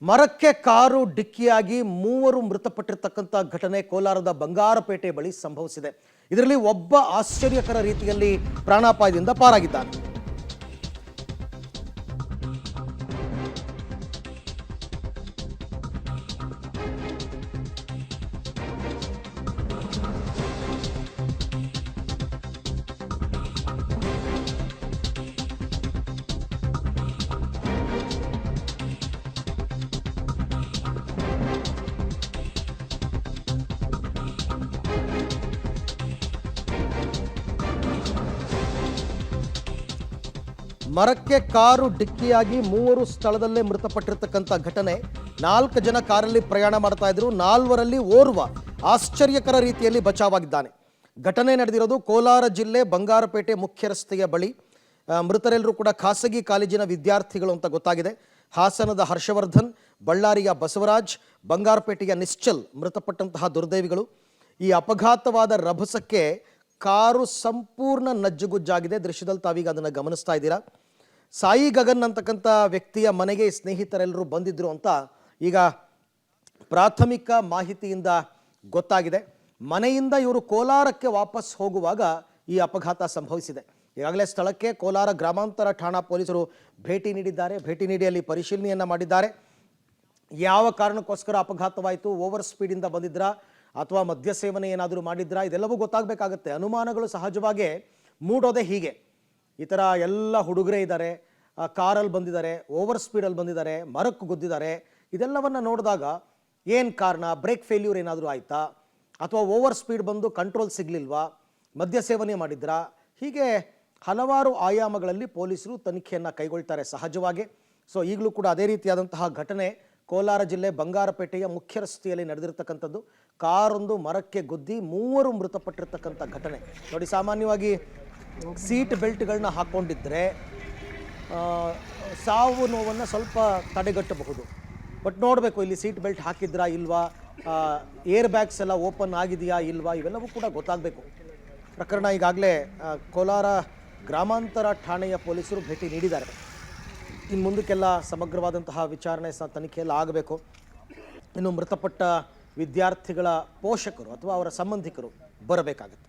ಮರಕ್ಕೆ ಕಾರು ಡಿಕ್ಕಿಯಾಗಿ ಮೂವರು ಮೃತಪಟ್ಟಿರತಕ್ಕಂಥ ಘಟನೆ ಕೋಲಾರದ ಬಂಗಾರಪೇಟೆ ಬಳಿ ಸಂಭವಿಸಿದೆ. ಇದರಲ್ಲಿ ಒಬ್ಬ ಆಶ್ಚರ್ಯಕರ ರೀತಿಯಲ್ಲಿ ಪ್ರಾಣಾಪಾಯದಿಂದ ಪಾರಾಗಿದ್ದಾನೆ. ಮರಕ್ಕೆ ಕಾರು ಡಿಕ್ಕಿಯಾಗಿ ಮೂವರು ಸ್ಥಳದಲ್ಲೇ ಮೃತಪಟ್ಟಿರತಕ್ಕಂಥ ಘಟನೆ. 4 ಜನ ಕಾರಲ್ಲಿ ಪ್ರಯಾಣ ಮಾಡ್ತಾ ಇದ್ರು. 4ರಲ್ಲಿ ಓರ್ವ ಆಶ್ಚರ್ಯಕರ ರೀತಿಯಲ್ಲಿ ಬಚಾವಾಗಿದ್ದಾನೆ. ಘಟನೆ ನಡೆದಿರೋದು ಕೋಲಾರ ಜಿಲ್ಲೆ ಬಂಗಾರಪೇಟೆ ಮುಖ್ಯ ರಸ್ತೆಯ ಬಳಿ. ಮೃತರೆಲ್ಲರೂ ಕೂಡ ಖಾಸಗಿ ಕಾಲೇಜಿನ ವಿದ್ಯಾರ್ಥಿಗಳು ಅಂತ ಗೊತ್ತಾಗಿದೆ. ಹಾಸನದ ಹರ್ಷವರ್ಧನ್, ಬಳ್ಳಾರಿಯ ಬಸವರಾಜ್, ಬಂಗಾರಪೇಟೆಯ ನಿಶ್ಚಲ್ ಮೃತಪಟ್ಟಂತಹ ದುರ್ದೈವಿಗಳು. ಈ ಅಪಘಾತವಾದ ರಭಸಕ್ಕೆ ಕಾರು ಸಂಪೂರ್ಣ ನಜ್ಜುಗುಜ್ಜಾಗಿದೆ. ದೃಶ್ಯದಲ್ಲಿ ತಾವೀಗ ಅದನ್ನು ಗಮನಿಸ್ತಾ ಇದ್ದೀರಾ. ಸಾಯಿ ಗಗನ್ ಅಂತಕ್ಕಂಥ ವ್ಯಕ್ತಿಯ ಮನೆಗೆ ಸ್ನೇಹಿತರೆಲ್ಲರೂ ಬಂದಿದ್ರು ಅಂತ ಈಗ ಪ್ರಾಥಮಿಕ ಮಾಹಿತಿಯಿಂದ ಗೊತ್ತಾಗಿದೆ. ಮನೆಯಿಂದ ಇವರು ಕೋಲಾರಕ್ಕೆ ವಾಪಸ್ ಹೋಗುವಾಗ ಈ ಅಪಘಾತ ಸಂಭವಿಸಿದೆ. ಈಗಾಗಲೇ ಸ್ಥಳಕ್ಕೆ ಕೋಲಾರ ಗ್ರಾಮಾಂತರ ಠಾಣಾ ಪೊಲೀಸರು ಭೇಟಿ ನೀಡಿದ್ದಾರೆ. ಭೇಟಿ ನೀಡಿ ಅಲ್ಲಿ ಪರಿಶೀಲನೆಯನ್ನು ಮಾಡಿದ್ದಾರೆ. ಯಾವ ಕಾರಣಕ್ಕೋಸ್ಕರ ಅಪಘಾತವಾಯಿತು, ಓವರ್ ಸ್ಪೀಡಿಂದ ಬಂದಿದ್ರಾ ಅಥವಾ ಮದ್ಯ ಸೇವನೆ ಏನಾದರೂ ಮಾಡಿದ್ರಾ, ಇದೆಲ್ಲವೂ ಗೊತ್ತಾಗಬೇಕಾಗತ್ತೆ. ಅನುಮಾನಗಳು ಸಹಜವಾಗಿ ಮೂಡೋದೇ ಹೀಗೆ. ಈ ಥರ ಎಲ್ಲ ಹುಡುಗರೇ ಇದ್ದಾರೆ, ಕಾರಲ್ಲಿ ಬಂದಿದ್ದಾರೆ, ಓವರ್ ಸ್ಪೀಡಲ್ಲಿ ಬಂದಿದ್ದಾರೆ, ಮರಕ್ಕೆ ಗುದ್ದಿದ್ದಾರೆ. ಇದೆಲ್ಲವನ್ನು ನೋಡಿದಾಗ ಏನು ಕಾರಣ, ಬ್ರೇಕ್ ಫೇಲ್ಯೂರ್ ಏನಾದರೂ ಆಯಿತಾ, ಅಥವಾ ಓವರ್ ಸ್ಪೀಡ್ ಬಂದು ಕಂಟ್ರೋಲ್ ಸಿಗಲಿಲ್ವಾ, ಮದ್ಯ ಸೇವನೆ ಮಾಡಿದ್ರಾ, ಹೀಗೆ ಹಲವಾರು ಆಯಾಮಗಳಲ್ಲಿ ಪೊಲೀಸರು ತನಿಖೆಯನ್ನು ಕೈಗೊಳ್ತಾರೆ ಸಹಜವಾಗಿ. ಸೊ ಈಗಲೂ ಕೂಡ ಅದೇ ರೀತಿಯಾದಂತಹ ಘಟನೆ ಕೋಲಾರ ಜಿಲ್ಲೆ ಬಂಗಾರಪೇಟೆಯ ಮುಖ್ಯ ರಸ್ತೆಯಲ್ಲಿ ನಡೆದಿರ್ತಕ್ಕಂಥದ್ದು. ಕಾರೊಂದು ಮರಕ್ಕೆ ಗುದ್ದಿ 3 ಮೃತಪಟ್ಟಿರ್ತಕ್ಕಂಥ ಘಟನೆ ನೋಡಿ. ಸಾಮಾನ್ಯವಾಗಿ ಸೀಟ್ ಬೆಲ್ಟ್ಗಳನ್ನ ಹಾಕ್ಕೊಂಡಿದ್ರೆ ಸಾವು ನೋವನ್ನು ಸ್ವಲ್ಪ ತಡೆಗಟ್ಟಬಹುದು. ಬಟ್ ನೋಡಬೇಕು ಇಲ್ಲಿ ಸೀಟ್ ಬೆಲ್ಟ್ ಹಾಕಿದ್ರಾ ಇಲ್ವಾ, ಏರ್ ಬ್ಯಾಗ್ಸ್ ಎಲ್ಲ ಓಪನ್ ಆಗಿದೆಯಾ ಇಲ್ವಾ, ಇವೆಲ್ಲವೂ ಕೂಡ ಗೊತ್ತಾಗಬೇಕು. ಪ್ರಕರಣ ಈಗಾಗಲೇ ಕೋಲಾರ ಗ್ರಾಮಾಂತರ ಠಾಣೆಯ ಪೊಲೀಸರು ಭೇಟಿ ನೀಡಿದ್ದಾರೆ. ಇನ್ನು ಮುಂದಕ್ಕೆಲ್ಲ ಸಮಗ್ರವಾದಂತಹ ವಿಚಾರಣೆ ತನಿಖೆಯೆಲ್ಲ ಆಗಬೇಕು. ಇನ್ನು ಮೃತಪಟ್ಟ ವಿದ್ಯಾರ್ಥಿಗಳ ಪೋಷಕರು ಅಥವಾ ಅವರ ಸಂಬಂಧಿಕರು ಬರಬೇಕಾಗುತ್ತೆ.